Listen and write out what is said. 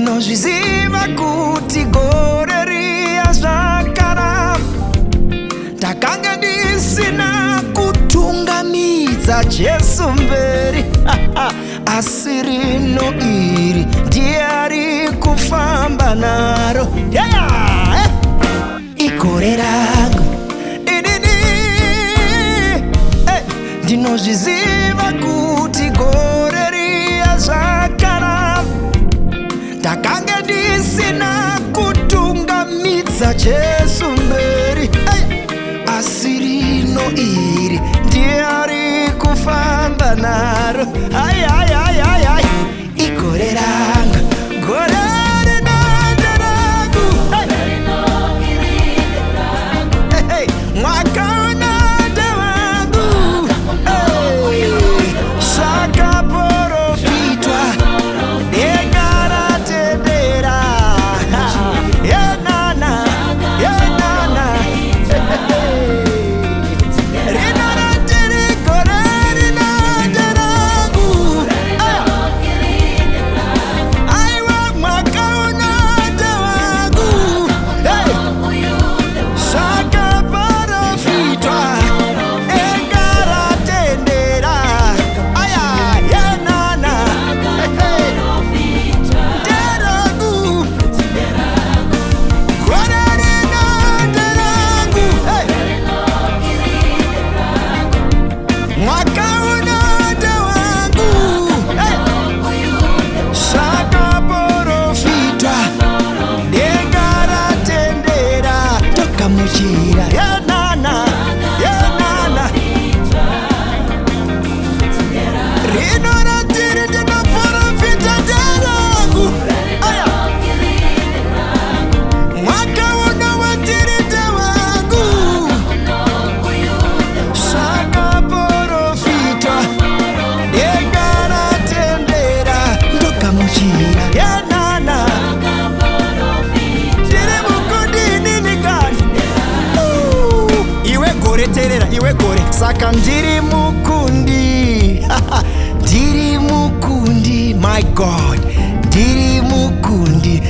ndinozviziva kuti gore riya zvakara takanga ndisina kutungamidza Jesu mberi asi rino iri ndiye ari kufamba naro igore rangu inini ndinozviziva kuti gore riya zvakara takanga ndisina kutungamidza Jesu mberi asi rino iri ndiye ari kufamba naro igore ranga gore rinonde rangu mwaka unonde wangu zvakaprofitwa yekaratendera yenana iwe gore saka ndiri mukundi ndiri mukundi my God ndiri mukundi